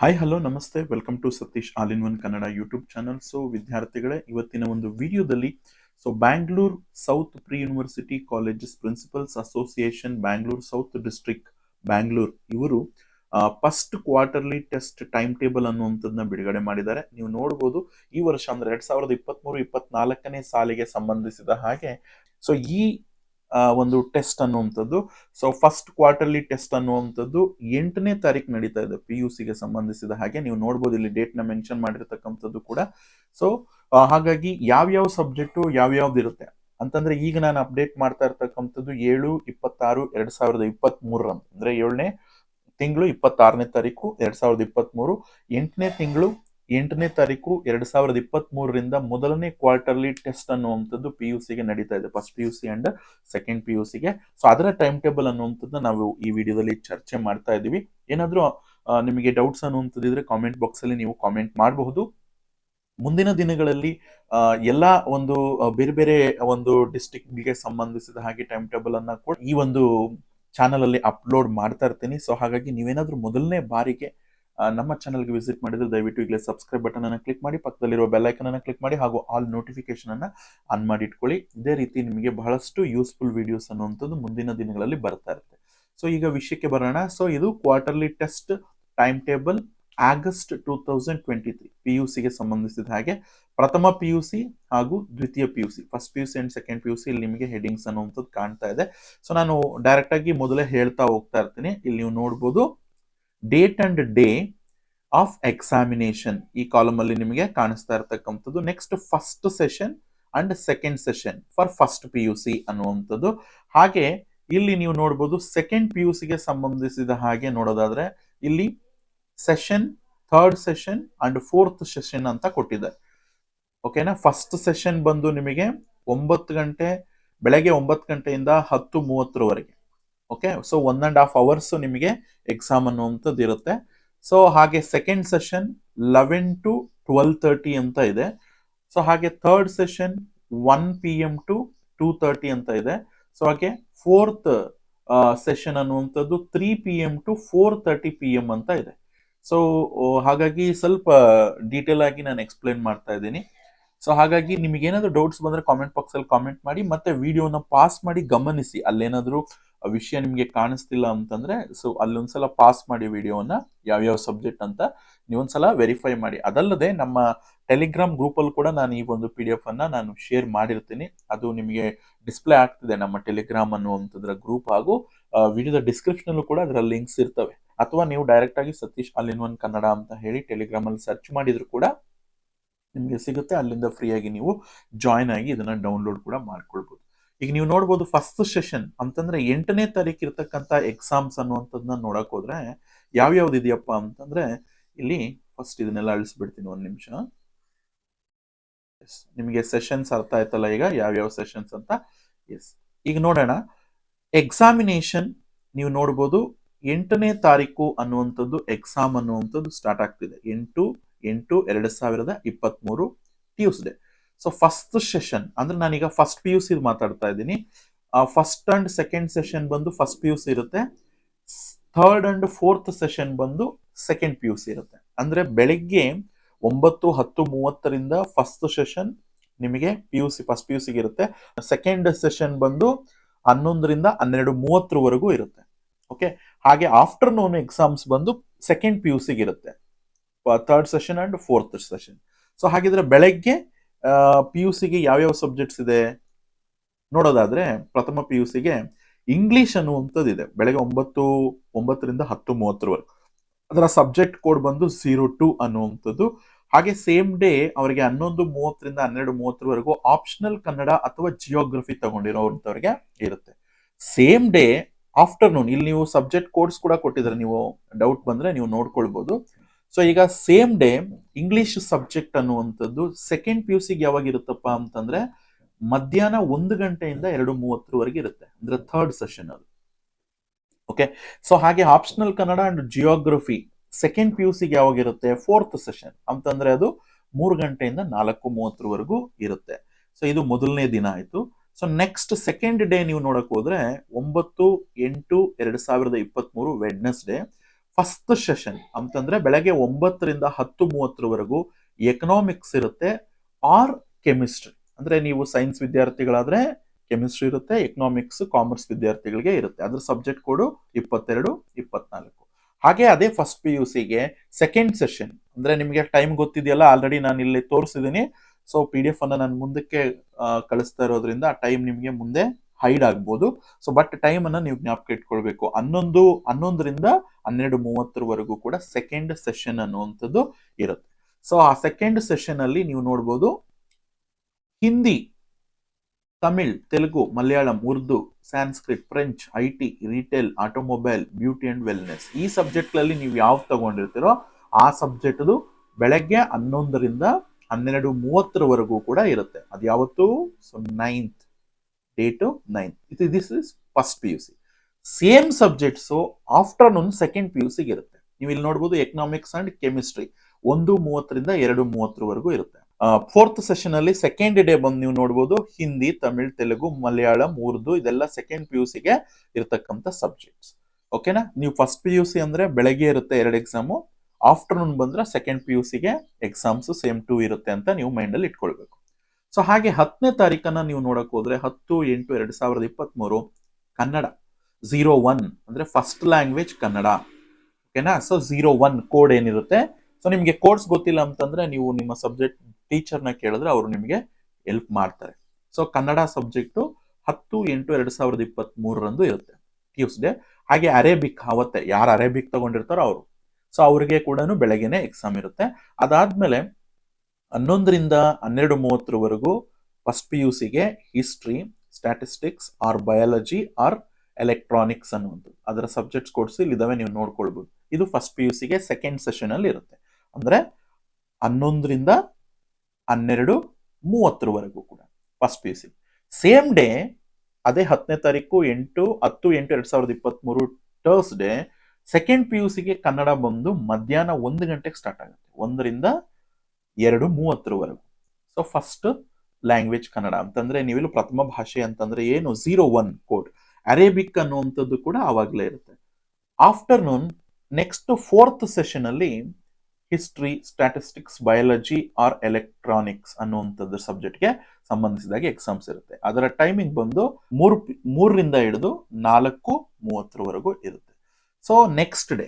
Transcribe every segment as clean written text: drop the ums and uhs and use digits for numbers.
Hi hello ನಮಸ್ತೆ welcome to Satish all in one Kannada YouTube channel. So ವಿದ್ಯಾರ್ಥಿಗಳೇ, ಇವತ್ತಿನ ಒಂದು ವಿಡಿಯೋದಲ್ಲಿ Bangalore south pre university colleges principals association Bangalore south district Bangalore ಇವರು first quarterly test time table ಅನ್ನುವಂಥದ್ದನ್ನ ಬಿಡುಗಡೆ ಮಾಡಿದ್ದಾರೆ. ನೀವು ನೋಡ್ಬೋದು, ಈ ವರ್ಷ ಅಂದ್ರೆ 2023-24ನೇ ಸಾಲಿಗೆ ಸಂಬಂಧಿಸಿದ ಹಾಗೆ ಈ ಒಂದು ಟೆಸ್ಟ್ ಅನ್ನುವಂಥದ್ದು ಫಸ್ಟ್ ಕ್ವಾರ್ಟರ್ಲಿ ಟೆಸ್ಟ್ ಅನ್ನುವಂಥದ್ದು 8ನೇ ತಾರೀಕು ನಡೀತಾ ಇದೆ. PUC ಗೆ ಸಂಬಂಧಿಸಿದ ಹಾಗೆ ನೀವು ನೋಡ್ಬೋದು, ಇಲ್ಲಿ ಡೇಟ್ ನ ಮೆನ್ಷನ್ ಮಾಡಿರ್ತಕ್ಕಂಥದ್ದು ಕೂಡ. ಸೊ ಹಾಗಾಗಿ ಯಾವ್ಯಾವ ಸಬ್ಜೆಕ್ಟು ಯಾವ್ಯಾವ್ದು ಇರುತ್ತೆ ಅಂತಂದ್ರೆ, ಈಗ ನಾನು ಅಪ್ಡೇಟ್ ಮಾಡ್ತಾ ಇರ್ತಕ್ಕಂಥದ್ದು 7/26/2023 ಅಂದ್ರೆ 7ನೇ ತಿಂಗಳು 26ನೇ ತಾರೀಕು 2023, 8ನೇ ತಿಂಗಳು 8ನೇ ತಾರೀಕು 2023ರಿಂದ ಮೊದಲನೇ ಕ್ವಾರ್ಟರ್ಲಿ ಟೆಸ್ಟ್ ಅನ್ನುವಂಥದ್ದು PUC ಗೆ ನಡೀತಾ ಇದೆ, first PUC and second PUC ಗೆ. ಸೊ ಅದರ ಟೈಮ್ ಟೇಬಲ್ ಅನ್ನುವಂಥದ್ದನ್ನ ನಾವು ಈ ವಿಡಿಯೋದಲ್ಲಿ ಚರ್ಚೆ ಮಾಡ್ತಾ ಇದ್ದೀವಿ. ಏನಾದ್ರೂ ನಿಮಗೆ ಡೌಟ್ಸ್ ಅನ್ನುವಂಥದ್ದು ಇದ್ರೆ ಕಾಮೆಂಟ್ ಬಾಕ್ಸ್ ಅಲ್ಲಿ ನೀವು ಕಾಮೆಂಟ್ ಮಾಡಬಹುದು. ಮುಂದಿನ ದಿನಗಳಲ್ಲಿ ಎಲ್ಲ ಒಂದು ಬೇರೆ ಬೇರೆ ಒಂದು ಡಿಸ್ಟ್ರಿಕ್ಟ್ಗೆ ಸಂಬಂಧಿಸಿದ ಹಾಗೆ ಟೈಮ್ ಟೇಬಲ್ ಅನ್ನ ಕೂಡ ಈ ಒಂದು ಚಾನಲ್ ಅಲ್ಲಿ ಅಪ್ಲೋಡ್ ಮಾಡ್ತಾ ಇರ್ತೀನಿ. ಸೊ ಹಾಗಾಗಿ ನೀವೇನಾದ್ರೂ ಮೊದಲನೇ ಬಾರಿಗೆ ನಮ್ಮ ಚಾನಲ್ಗೆ ವಿಸಿಟ್ ಮಾಡಿದ್ರೆ ದಯವಿಟ್ಟು ಈಗಲೇ ಸಬ್ಸ್ಕ್ರೈಬ್ ಬಟನ್ ಅನ್ನು ಕ್ಲಿಕ್ ಮಾಡಿ, ಪಕ್ಕದಲ್ಲಿರುವ ಬೆಲ್ ಐಕನ್ ಅನ್ನು ಕ್ಲಿಕ್ ಮಾಡಿ, ಹಾಗೂ ಆಲ್ ನೋಟಿಫಿಕೇಶನ್ ಅನ್ನ ಆನ್ ಮಾಡಿ ಇಟ್ಕೊಳ್ಳಿ. ಇದೇ ರೀತಿ ನಿಮಗೆ ಬಹಳಷ್ಟು ಯೂಸ್ಫುಲ್ ವಿಡಿಯೋಸ್ ಅನ್ನುವಂಥದ್ದು ಮುಂದಿನ ದಿನಗಳಲ್ಲಿ ಬರ್ತಾ ಇರುತ್ತೆ. ಸೊ ಈಗ ವಿಷಯಕ್ಕೆ ಬರೋಣ. ಸೊ ಇದು quarterly test time table August 2023 PUC ಗೆ ಸಂಬಂಧಿಸಿದ ಹಾಗೆ ಪ್ರಥಮ PUC ಹಾಗೂ ದ್ವಿತೀಯ PUC, first PUC and second PUC ಇಲ್ಲಿ ನಿಮಗೆ ಹೆಡಿಂಗ್ಸ್ ಅನ್ನುವಂಥದ್ದು ಕಾಣ್ತಾ ಇದೆ. ಸೊ ನಾನು ಡೈರೆಕ್ಟ್ ಆಗಿ ಮೊದಲೇ ಹೇಳ್ತಾ ಹೋಗ್ತಾ ಇರ್ತೀನಿ. ಇಲ್ಲಿ ನೀವು ನೋಡ್ಬೋದು, date and day of examination ಈ ಕಾಲಮ್ ಅಲ್ಲಿ ನಿಮಗೆ ಕಾಣಿಸ್ತಾ ಇರತಕ್ಕಂಥದ್ದು. Next first session and second session for first PUC ಅನ್ನುವಂಥದ್ದು. ಹಾಗೆ ಇಲ್ಲಿ ನೀವು ನೋಡ್ಬೋದು, ಸೆಕೆಂಡ್ PUC ಗೆ ಸಂಬಂಧಿಸಿದ ಹಾಗೆ ನೋಡೋದಾದ್ರೆ ಇಲ್ಲಿ session, third session and fourth session ಅಂತ ಕೊಟ್ಟಿದ್ದಾರೆ. ಓಕೆನಾ. ಫಸ್ಟ್ ಸೆಷನ್ ಬಂದು ನಿಮಗೆ 9 ಗಂಟೆ, ಬೆಳಗ್ಗೆ 9 ಗಂಟೆಯಿಂದ 10:30ವರೆಗೆ. ಓಕೆ. ಸೊ 1.5 hours ನಿಮಗೆ ಎಕ್ಸಾಮ್ ಅನ್ನುವಂಥದ್ದು ಇರುತ್ತೆ. ಸೊ ಹಾಗೆ ಸೆಕೆಂಡ್ ಸೆಷನ್ 11 to 12:30 ಅಂತ ಇದೆ. ಸೊ ಹಾಗೆ ಥರ್ಡ್ ಸೆಷನ್ 1 PM to 2:30 ಅಂತ ಇದೆ. ಸೊ ಹಾಗೆ ಫೋರ್ತ್ ಸೆಷನ್ ಅನ್ನುವಂಥದ್ದು 3 PM to 4:30 PM ಅಂತ ಇದೆ. ಸೊ ಹಾಗಾಗಿ ಸ್ವಲ್ಪ ಡೀಟೇಲ್ ಆಗಿ ನಾನು ಎಕ್ಸ್ಪ್ಲೇನ್ ಮಾಡ್ತಾ ಇದ್ದೀನಿ. ಸೊ ಹಾಗಾಗಿ ನಿಮಗೆ ಏನಾದ್ರು ಡೌಟ್ಸ್ ಬಂದ್ರೆ ಕಾಮೆಂಟ್ ಬಾಕ್ಸ್ ಅಲ್ಲಿ ಕಾಮೆಂಟ್ ಮಾಡಿ, ಮತ್ತೆ ವಿಡಿಯೋನ ಪಾಸ್ ಮಾಡಿ ಗಮನಿಸಿ. ಅಲ್ಲೇನಾದ್ರೂ ವಿಷಯ ನಿಮಗೆ ಕಾಣಿಸ್ತಿಲ್ಲ ಅಂತಂದ್ರೆ ಸೊ ಅಲ್ಲೊಂದ್ಸಲ ಪಾಸ್ ಮಾಡಿ ವಿಡಿಯೋನ, ಯಾವ್ಯಾವ ಸಬ್ಜೆಕ್ಟ್ ಅಂತ ನೀವೊಂದ್ಸಲ ವೆರಿಫೈ ಮಾಡಿ. ಅದಲ್ಲದೆ ನಮ್ಮ ಟೆಲಿಗ್ರಾಮ್ ಗ್ರೂಪ್ ಅಲ್ಲಿ ಕೂಡ ನಾನು ಈ ಒಂದು PDF ಅನ್ನ ನಾನು ಶೇರ್ ಮಾಡಿರ್ತೀನಿ. ಅದು ನಿಮಗೆ ಡಿಸ್ಪ್ಲೇ ಆಗ್ತಿದೆ, ನಮ್ಮ ಟೆಲಿಗ್ರಾಮ್ ಅನ್ನುವಂಥದ್ರ ಗ್ರೂಪ್, ಹಾಗೂ ವಿಡಿಯೋದ ಡಿಸ್ಕ್ರಿಪ್ಷನ್ ಕೂಡ ಅದರ ಲಿಂಕ್ಸ್ ಇರ್ತವೆ. ಅಥವಾ ನೀವು ಡೈರೆಕ್ಟ್ ಆಗಿ Satish all in one Kannada ಅಂತ ಹೇಳಿ ಟೆಲಿಗ್ರಾಮ್ ಅಲ್ಲಿ ಸರ್ಚ್ ಮಾಡಿದ್ರು ಕೂಡ ನಿಮಗೆ ಸಿಗುತ್ತೆ. ಅಲ್ಲಿಂದ ಫ್ರೀ ಆಗಿ ನೀವು ಜಾಯಿನ್ ಆಗಿ ಇದನ್ನ ಡೌನ್ಲೋಡ್ ಕೂಡ ಮಾಡ್ಕೊಳ್ಬಹುದು. ಈಗ ನೀವು ನೋಡ್ಬೋದು, ಫಸ್ಟ್ ಸೆಷನ್ ಅಂತಂದ್ರೆ 8ನೇ ತಾರೀಕು ಇರ್ತಕ್ಕಂಥ ಎಕ್ಸಾಮ್ಸ್ ಅನ್ನುವಂಥದ್ದನ್ನ ನೋಡಕ್ ಹೋದ್ರೆ ಯಾವ್ಯಾವ್ದು ಇದೆಯಪ್ಪ ಅಂತಂದ್ರೆ, ಇಲ್ಲಿ ಫಸ್ಟ್ ಇದನ್ನೆಲ್ಲ ಅಳಿಸ್ಬಿಡ್ತೀನಿ, ಒಂದ್ ನಿಮಿಷ. ನಿಮಗೆ ಸೆಷನ್ಸ್ ಅರ್ಥ ಆಯ್ತಲ್ಲ ಈಗ ಯಾವ್ಯಾವ ಸೆಷನ್ಸ್ ಅಂತ. ಎಸ್, ಈಗ ನೋಡೋಣ. ಎಕ್ಸಾಮಿನೇಷನ್ ನೀವು ನೋಡ್ಬೋದು, 8ನೇ ತಾರೀಕು ಅನ್ನುವಂಥದ್ದು ಎಕ್ಸಾಮ್ ಅನ್ನುವಂಥದ್ದು ಸ್ಟಾರ್ಟ್ ಆಗ್ತಿದೆ. 8/8/2023 ಟ್ಯೂಸ್ಡೇ. ಸೊ ಫಸ್ಟ್ ಸೆಷನ್ ಅಂದ್ರೆ ನಾನೀಗ ಫಸ್ಟ್ PUC ಮಾತಾಡ್ತಾ ಇದ್ದೀನಿ. ಫಸ್ಟ್ ಅಂಡ್ ಸೆಕೆಂಡ್ ಸೆಷನ್ ಬಂದು ಫಸ್ಟ್ PUC ಇರುತ್ತೆ. ಥರ್ಡ್ ಅಂಡ್ ಫೋರ್ತ್ ಸೆಷನ್ ಬಂದು ಸೆಕೆಂಡ್ PUC ಇರುತ್ತೆ. ಅಂದ್ರೆ ಬೆಳಿಗ್ಗೆ 9:10-30ರಿಂದ ಫಸ್ಟ್ ಸೆಷನ್ ನಿಮಗೆ PUC ಫಸ್ಟ್ PUC ಇರುತ್ತೆ. ಸೆಕೆಂಡ್ ಸೆಷನ್ ಬಂದು 11ರಿಂದ 12:30ವರೆಗೂ ಇರುತ್ತೆ. ಓಕೆ. ಹಾಗೆ ಆಫ್ಟರ್ನೂನ್ ಎಕ್ಸಾಮ್ಸ್ ಬಂದು ಸೆಕೆಂಡ್ PUC ಇರುತ್ತೆ, third session and fourth session. So ಹಾಗಿದ್ರೆ ಬೆಳಗ್ಗೆ PUC ಗೆ ಯಾವ್ಯಾವ ಸಬ್ಜೆಕ್ಟ್ಸ್ ಇದೆ ನೋಡೋದಾದ್ರೆ, ಪ್ರಥಮ PUC ಗೆ ಇಂಗ್ಲಿಷ್ ಅನ್ನುವಂಥದ್ದು ಇದೆ, ಬೆಳಗ್ಗೆ 9ರಿಂದ 10:30ವರೆಗೂ. ಅದರ ಸಬ್ಜೆಕ್ಟ್ ಕೋಡ್ ಬಂದು 02 ಅನ್ನುವಂಥದ್ದು. ಹಾಗೆ ಸೇಮ್ ಡೇ ಅವರಿಗೆ 11:30ರಿಂದ 12:30ವರೆಗೂ ಆಪ್ಷನಲ್ ಕನ್ನಡ ಅಥವಾ ಜಿಯೋಗ್ರಫಿ ತಗೊಂಡಿರೋಂಥವ್ರಿಗೆ ಇರುತ್ತೆ. ಸೇಮ್ ಡೇ ಆಫ್ಟರ್ನೂನ್ ಇಲ್ಲಿ ನೀವು ಸಬ್ಜೆಕ್ಟ್ ಕೋಡ್ಸ್ ಕೂಡ ಕೊಟ್ಟಿದ್ದಾರೆ, ನೀವು ಡೌಟ್ ಬಂದ್ರೆ ನೀವು ನೋಡ್ಕೊಳ್ಬಹುದು. ಸೊ ಈಗ ಸೇಮ್ ಡೇ ಇಂಗ್ಲಿಷ್ ಸಬ್ಜೆಕ್ಟ್ ಅನ್ನುವಂಥದ್ದು ಸೆಕೆಂಡ್ PUC ಗೆ ಯಾವಾಗ ಇರುತ್ತಪ್ಪ ಅಂತಂದ್ರೆ ಮಧ್ಯಾಹ್ನ 1 ಗಂಟೆಯಿಂದ 2:30ವರೆಗೆ ಇರುತ್ತೆ, ಅಂದ್ರೆ ಥರ್ಡ್ ಸೆಷನ್ ಅದು. ಓಕೆ. ಸೊ ಹಾಗೆ optional Kannada and geography second PUC ಗೆ ಯಾವಾಗ ಇರುತ್ತೆ, ಫೋರ್ತ್ ಸೆಷನ್ ಅಂತಂದ್ರೆ ಅದು 3 ಗಂಟೆಯಿಂದ 4:30ವರೆಗೂ ಇರುತ್ತೆ. ಸೊ ಇದು ಮೊದಲನೇ ದಿನ ಆಯ್ತು. ಸೊ ನೆಕ್ಸ್ಟ್ ಸೆಕೆಂಡ್ ಡೇ ನೀವು ನೋಡಕ್ ಹೋದ್ರೆ 9/8/2023 ವೆಡ್ನೆಸ್ಡೇ ಫಸ್ಟ್ ಸೆಷನ್ ಅಂತಂದ್ರೆ ಬೆಳಗ್ಗೆ 9ರಿಂದ 10:30 ಎಕನಾಮಿಕ್ಸ್ ಇರುತ್ತೆ ಆರ್ ಕೆಮಿಸ್ಟ್ರಿ. ಅಂದ್ರೆ ನೀವು ಸೈನ್ಸ್ ವಿದ್ಯಾರ್ಥಿಗಳಾದ್ರೆ ಕೆಮಿಸ್ಟ್ರಿ ಇರುತ್ತೆ, ಎಕನಾಮಿಕ್ಸ್ ಕಾಮರ್ಸ್ ವಿದ್ಯಾರ್ಥಿಗಳಿಗೆ ಇರುತ್ತೆ. ಅದ್ರ ಸಬ್ಜೆಕ್ಟ್ ಕೋಡ್ 22, 24. ಹಾಗೆ ಅದೇ ಫಸ್ಟ್ ಪಿ ಯು ಸಿಗೆ ಸೆಕೆಂಡ್ ಸೆಷನ್, ಅಂದ್ರೆ ನಿಮಗೆ ಟೈಮ್ ಗೊತ್ತಿದೆಯಲ್ಲ, ಆಲ್ರೆಡಿ ನಾನು ಇಲ್ಲಿ ತೋರಿಸಿದ್ದೀನಿ. ಸೊ PDF ಅನ್ನ ನಾನು ಮುಂದಕ್ಕೆ ಕಳಿಸ್ತಾ ಇರೋದ್ರಿಂದ ಆ ಟೈಮ್ ನಿಮಗೆ ಮುಂದೆ ಹೈಡ್ ಆಗ್ಬೋದು. ಸೊ ಬಟ್ ಟೈಮ್ ಅನ್ನ ನೀವು ಜ್ಞಾಪಕ ಇಟ್ಕೊಳ್ಬೇಕು. 11ರಿಂದ 12:30 ಕೂಡ ಸೆಕೆಂಡ್ ಸೆಷನ್ ಅನ್ನುವಂಥದ್ದು ಇರುತ್ತೆ. ಸೊ ಆ ಸೆಕೆಂಡ್ ಸೆಷನ್ ಅಲ್ಲಿ ನೀವು ನೋಡ್ಬೋದು Hindi, Tamil, Telugu, Malayalam, Urdu, Sanskrit, French, IT, retail, automobile, beauty and wellness, ಈ ಸಬ್ಜೆಕ್ಟ್ಗಳಲ್ಲಿ ನೀವು ಯಾವ್ದು ತಗೊಂಡಿರ್ತೀರೋ ಆ ಸಬ್ಜೆಕ್ಟ್ದು ಬೆಳಗ್ಗೆ 11ರಿಂದ 12:30 ಕೂಡ ಇರುತ್ತೆ. ಅದು ಯಾವತ್ತು? So 9th date 9th. This is first P U C. Same subjects afternoon second P U ಸಿಗೆ ಇರುತ್ತೆ. ನೀವು ಇಲ್ಲಿ ನೋಡ್ಬೋದು ಎಕನಾಮಿಕ್ಸ್ ಅಂಡ್ ಕೆಮಿಸ್ಟ್ರಿ 1:30ರಿಂದ 2:30 ಇರುತ್ತೆ. ಫೋರ್ತ್ ಸೆಷನ್ ಅಲ್ಲಿ ಸೆಕೆಂಡ್ ಡೇ ಬಂದು ನೀವು ನೋಡ್ಬೋದು ಹಿಂದಿ, ತಮಿಳ್, ತೆಲುಗು, ಮಲಯಾಳಂ, ಉರ್ದು, ಇದೆಲ್ಲ ಸೆಕೆಂಡ್ ಪಿ ಯು ಸಿಗೆ ಇರತಕ್ಕಂಥ ಸಬ್ಜೆಕ್ಟ್ಸ್. ಓಕೆನಾ? ನೀವು ಫಸ್ಟ್ ಪಿ ಯು ಸಿ ಅಂದ್ರೆ ಬೆಳಗ್ಗೆ ಇರುತ್ತೆ 2 ಎಕ್ಸಾಮು, ಆಫ್ಟರ್ನೂನ್ ಬಂದ್ರೆ ಸೆಕೆಂಡ್ ಪಿ ಯು ಸಿಗೆ ಎಕ್ಸಾಮ್ಸ್ ಸೇಮ್ 2 ಇರುತ್ತೆ ಅಂತ ನೀವು ಮೈಂಡ್ ಅಲ್ಲಿ ಇಟ್ಕೊಳ್ಬೇಕು. ಸೊ ಹಾಗೆ 10ನೇ ತಾರೀಕನ್ನ ನೀವು ನೋಡಕ್ ಹೋದ್ರೆ 10/8/2023 ಕನ್ನಡ 01 ಅಂದ್ರೆ ಫಸ್ಟ್ ಲ್ಯಾಂಗ್ವೇಜ್ ಕನ್ನಡ. ಓಕೆನಾ? ಸೊ 01 ಕೋಡ್ ಏನಿರುತ್ತೆ. ಸೊ ನಿಮಗೆ ಕೋಡ್ಸ್ ಗೊತ್ತಿಲ್ಲ ಅಂತಂದ್ರೆ ನೀವು ನಿಮ್ಮ ಸಬ್ಜೆಕ್ಟ್ ಟೀಚರ್ನ ಕೇಳಿದ್ರೆ ಅವರು ನಿಮಗೆ ಹೆಲ್ಪ್ ಮಾಡ್ತಾರೆ. ಸೊ ಕನ್ನಡ ಸಬ್ಜೆಕ್ಟು 10/8/2023 ಇರುತ್ತೆ, ಟ್ಯೂಸ್ಡೇ. ಹಾಗೆ ಅರೇಬಿಕ್ ಅವತ್ತೆ ಯಾರು ಅರೇಬಿಕ್ ತಗೊಂಡಿರ್ತಾರೋ ಅವರು, ಸೊ ಅವ್ರಿಗೆ ಕೂಡ ಬೆಳಗ್ಗೆನೆ ಎಕ್ಸಾಮ್ ಇರುತ್ತೆ. ಅದಾದ್ಮೇಲೆ 11ರಿಂದ 12:30 ಫಸ್ಟ್ ಪಿ ಯು ಸಿಗೆ history, statistics or biology or electronics ಅನ್ನುವಂಥದ್ದು ಅದರ ಸಬ್ಜೆಕ್ಟ್ಸ್ ಕೋರ್ಸ್ ಇಲ್ಲಿದ್ದಾವೆ, ನೀವು ನೋಡ್ಕೊಳ್ಬಹುದು. ಇದು ಫಸ್ಟ್ ಪಿ ಯು ಸಿಗೆ ಸೆಕೆಂಡ್ ಸೆಷನ್ ಅಲ್ಲಿ ಇರುತ್ತೆ. ಅಂದ್ರೆ 11ರಿಂದ 12:30 ಕೂಡ first P U C. Same day ಅದೇ 10ನೇ ತಾರೀಕು 10/8/2023 ಥರ್ಸ್ಡೇ ಸೆಕೆಂಡ್ ಪಿ ಯು ಸಿಗೆ ಕನ್ನಡ ಬಂದು ಮಧ್ಯಾಹ್ನ 1 ಗಂಟೆಗೆ ಸ್ಟಾರ್ಟ್ ಆಗುತ್ತೆ, 1ರಿಂದ 2:30. ಸೊ ಫಸ್ಟ್ ಲ್ಯಾಂಗ್ವೇಜ್ ಕನ್ನಡ ಅಂತಂದ್ರೆ ನೀವೆಲ್ಲ ಪ್ರಥಮ ಭಾಷೆ ಅಂತಂದ್ರೆ ಏನು 01 ಕೋಡ್. ಅರೇಬಿಕ್ ಅನ್ನುವಂಥದ್ದು ಕೂಡ ಆವಾಗಲೇ ಇರುತ್ತೆ. ಆಫ್ಟರ್ನೂನ್ ನೆಕ್ಸ್ಟ್ ಫೋರ್ತ್ ಸೆಷನ್ ಅಲ್ಲಿ history, statistics, biology or electronics ಅನ್ನುವಂಥದ್ದು ಸಬ್ಜೆಕ್ಟ್ಗೆ ಸಂಬಂಧಿಸಿದಾಗೆ ಎಕ್ಸಾಮ್ಸ್ ಇರುತ್ತೆ. ಅದರ ಟೈಮಿಂಗ್ ಬಂದು 3ರಿಂದ ಹಿಡಿದು 4:30 ಇರುತ್ತೆ. ಸೊ ನೆಕ್ಸ್ಟ್ ಡೇ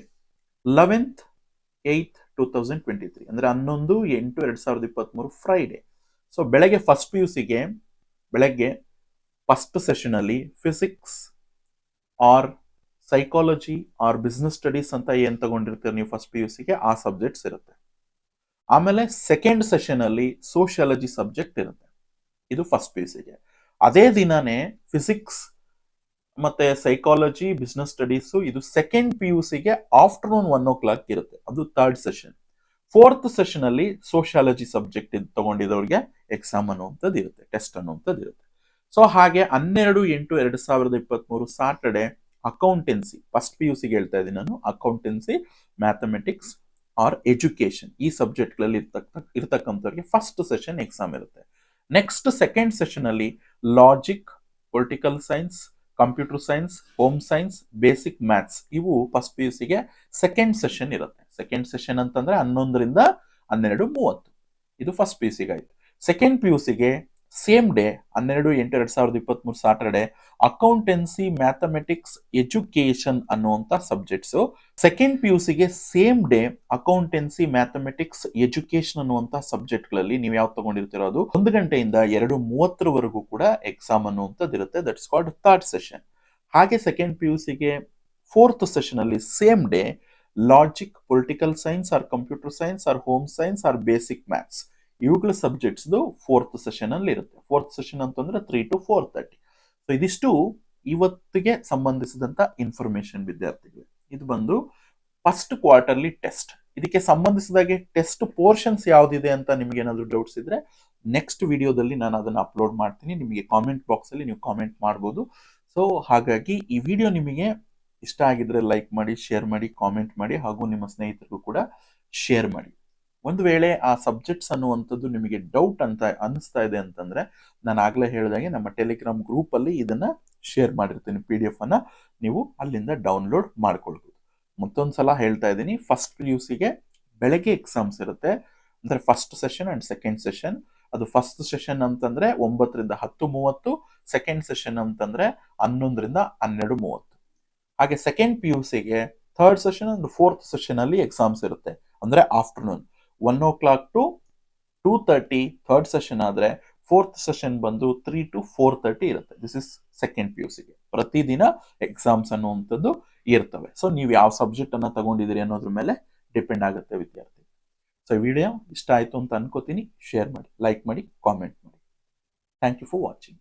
11/8/2023 ಅಂದ್ರೆ 11/8/2023 ಫ್ರೈಡೆ. ಸೊ ಬೆಳಗ್ಗೆ ಫಸ್ಟ್ ಪಿ ಯು ಸಿಗೆ ಬೆಳಗ್ಗೆ ಫಸ್ಟ್ ಸೆಷನ್ ಅಲ್ಲಿ physics or psychology or business studies ಅಂತ ಏನ್ ತಗೊಂಡಿರ್ತೀರಿ ನೀವು ಫಸ್ಟ್ ಪಿ ಯು ಸಿಗೆ ಆ ಸಬ್ಜೆಕ್ಟ್ಸ್ ಇರುತ್ತೆ. ಆಮೇಲೆ ಸೆಕೆಂಡ್ ಸೆಷನ್ ಅಲ್ಲಿ ಸೋಷಿಯಾಲಜಿ ಸಬ್ಜೆಕ್ಟ್ ಇರುತ್ತೆ, ಇದು ಫಸ್ಟ್ ಪಿ ಯು ಸಿಗೆ. ಅದೇ ದಿನಾನೇ ಫಿಸಿಕ್ಸ್ ಮತ್ತೆ ಸೈಕಾಲಜಿ, ಬಿಸ್ನೆಸ್ ಸ್ಟಡೀಸ್ ಇದು ಸೆಕೆಂಡ್ ಪಿ ಯು ಸಿಗೆ ಆಫ್ಟರ್ನೂನ್ 1 o'clock ಇರುತ್ತೆ, ಅದು ಥರ್ಡ್ ಸೆಷನ್. ಫೋರ್ತ್ ಸೆಷನ್ ಅಲ್ಲಿ ಸೋಷಿಯಾಲಜಿ ಸಬ್ಜೆಕ್ಟ್ ತಗೊಂಡಿದ್ದವ್ರಿಗೆ ಎಕ್ಸಾಮ್ ಅನ್ನುವಂಥದ್ದು ಇರುತ್ತೆ, ಟೆಸ್ಟ್ ಅನ್ನುವಂಥದ್ದು ಇರುತ್ತೆ. ಸೊ ಹಾಗೆ 12/8/2023 Saturday accountancy, first P U ಸಿಗೆ ಹೇಳ್ತಾ ಇದ್ದೀನಿ ನಾನು, ಅಕೌಂಟೆನ್ಸಿ, ಮ್ಯಾಥಮೆಟಿಕ್ಸ್ ಆರ್ ಎಜುಕೇಶನ್ ಈ ಸಬ್ಜೆಕ್ಟ್ಗಳಲ್ಲಿ ಇರ್ತಕ್ಕಂಥವ್ರಿಗೆ ಫಸ್ಟ್ ಸೆಷನ್ ಎಕ್ಸಾಮ್ ಇರುತ್ತೆ. ನೆಕ್ಸ್ಟ್ ಸೆಕೆಂಡ್ ಸೆಷನ್ ಅಲ್ಲಿ logic, political science, computer science, home science, basic maths ಇವು ಫಸ್ಟ್ ಪಿ ಯು ಸಿಗೆ ಸೆಕೆಂಡ್ ಸೆಷನ್ ಇರುತ್ತೆ. ಸೆಕೆಂಡ್ ಸೆಷನ್ ಅಂತಂದ್ರೆ 11ರಿಂದ 12:30 ಇದು ಫಸ್ಟ್ ಪಿ ಯು ಸಿಗೆ ಆಯ್ತು. ಸೆಕೆಂಡ್ ಪಿ ಯು ಸಿಗೆ same day 12/8/2023 Saturday accountancy, mathematics, education ಅನ್ನುವಂತ ಸಬ್ಜೆಕ್ಟ್ಸ್. ಸೆಕೆಂಡ್ ಪಿ ಯು ಸಿಗೆ same day accountancy, mathematics, education ಅನ್ನುವಂತ ಸಬ್ಜೆಕ್ಟ್ ಗಳಲ್ಲಿ ನೀವು ಯಾವ್ದು ತಗೊಂಡಿರ್ತೀರೋ ಅದು 1 ಗಂಟೆಯಿಂದ 2:30 ಕೂಡ ಎಕ್ಸಾಮ್ ಅನ್ನುವಂಥದ್ದು ಇರುತ್ತೆ. That's called third session. ಹಾಗೆ ಸೆಕೆಂಡ್ ಪಿ ಯು ಸಿಗೆ ಫೋರ್ತ್ ಸೆಷನ್ ಅಲ್ಲಿ same day logic, political science or computer science or home science or basic maths ಇವುಗಳ ಸಬ್ಜೆಕ್ಟ್ಸ್ ಫೋರ್ತ್ ಸೆಷನ್ ಅಲ್ಲಿ ಇರುತ್ತೆ. ಫೋರ್ತ್ ಸೆಷನ್ ಅಂತಂದ್ರೆ 3 to 4:30. ಸೊ ಇದಿಷ್ಟು ಇವತ್ತಿಗೆ ಸಂಬಂಧಿಸಿದಂತ ಇನ್ಫಾರ್ಮೇಶನ್ ವಿದ್ಯಾರ್ಥಿಗಳು. ಇದು ಬಂದು ಫಸ್ಟ್ ಕ್ವಾರ್ಟರ್ಲಿ ಟೆಸ್ಟ್. ಇದಕ್ಕೆ ಸಂಬಂಧಿಸಿದಾಗೆ ಟೆಸ್ಟ್ ಪೋರ್ಷನ್ಸ್ ಯಾವ್ದಿದೆ ಅಂತ ನಿಮ್ಗೆ ಏನಾದ್ರು ಡೌಟ್ಸ್ ಇದ್ರೆ ನೆಕ್ಸ್ಟ್ ವಿಡಿಯೋದಲ್ಲಿ ನಾನು ಅದನ್ನ ಅಪ್ಲೋಡ್ ಮಾಡ್ತೀನಿ. ನಿಮಗೆ ಕಾಮೆಂಟ್ ಬಾಕ್ಸ್ ಅಲ್ಲಿ ನೀವು ಕಾಮೆಂಟ್ ಮಾಡ್ಬೋದು. ಸೊ ಹಾಗಾಗಿ ಈ ವಿಡಿಯೋ ನಿಮಗೆ ಇಷ್ಟ ಆಗಿದ್ರೆ ಲೈಕ್ ಮಾಡಿ, ಶೇರ್ ಮಾಡಿ, ಕಾಮೆಂಟ್ ಮಾಡಿ, ಹಾಗೂ ನಿಮ್ಮ ಸ್ನೇಹಿತರಿಗೂ ಕೂಡ ಶೇರ್ ಮಾಡಿ. ಒಂದು ವೇಳೆ ಆ ಸಬ್ಜೆಕ್ಟ್ಸ್ ಅನ್ನುವಂಥದ್ದು ನಿಮಗೆ ಡೌಟ್ ಅಂತ ಅನಿಸ್ತಾ ಇದೆ ಅಂತಂದ್ರೆ ನಾನು ಆಗ್ಲೇ ಹೇಳಿದಾಗೆ ನಮ್ಮ ಟೆಲಿಗ್ರಾಮ್ ಗ್ರೂಪ್ ಅಲ್ಲಿ ಇದನ್ನ ಶೇರ್ ಮಾಡಿರ್ತೀನಿ, PDF ಅನ್ನ ನೀವು ಅಲ್ಲಿಂದ ಡೌನ್ಲೋಡ್ ಮಾಡ್ಕೊಳ್ಬೋದು. ಮತ್ತೊಂದ್ಸಲ ಹೇಳ್ತಾ ಇದ್ದೀನಿ, ಫಸ್ಟ್ PUCಗೆ ಬೆಳಗ್ಗೆ ಎಕ್ಸಾಮ್ಸ್ ಇರುತ್ತೆ, ಅಂದ್ರೆ first session and second session. ಅದು ಫಸ್ಟ್ ಸೆಷನ್ ಅಂತಂದ್ರೆ 9ರಿಂದ 10:30, ಸೆಕೆಂಡ್ ಸೆಷನ್ ಅಂತಂದ್ರೆ 11ರಿಂದ 12:30. ಹಾಗೆ ಸೆಕೆಂಡ್ PUCಗೆ third session and fourth session ಅಲ್ಲಿ ಎಕ್ಸಾಮ್ಸ್ ಇರುತ್ತೆ, ಅಂದ್ರೆ afternoon 1 o'clock to 2:30 third session ಆದ್ರೆ ಫೋರ್ತ್ ಸೆಷನ್ ಬಂದು 3 to 4:30 ಇರುತ್ತೆ. ದಿಸ್ ಇಸ್ ಸೆಕೆಂಡ್ PUCಗೆ ಪ್ರತಿದಿನ ಎಕ್ಸಾಮ್ಸ್ ಅನ್ನುವಂಥದ್ದು ಇರ್ತವೆ. ಸೊ ನೀವು ಯಾವ ಸಬ್ಜೆಕ್ಟ್ ಅನ್ನ ತಗೊಂಡಿದ್ದೀರಿ ಅನ್ನೋದ್ರ ಮೇಲೆ ಡಿಪೆಂಡ್ ಆಗುತ್ತೆ ವಿದ್ಯಾರ್ಥಿ. ಸೊ ಈ ವಿಡಿಯೋ ಇಷ್ಟ ಆಯ್ತು ಅಂತ ಅನ್ಕೋತೀನಿ. ಶೇರ್ ಮಾಡಿ, ಲೈಕ್ ಮಾಡಿ, ಕಾಮೆಂಟ್ ಮಾಡಿ. Thank you for watching.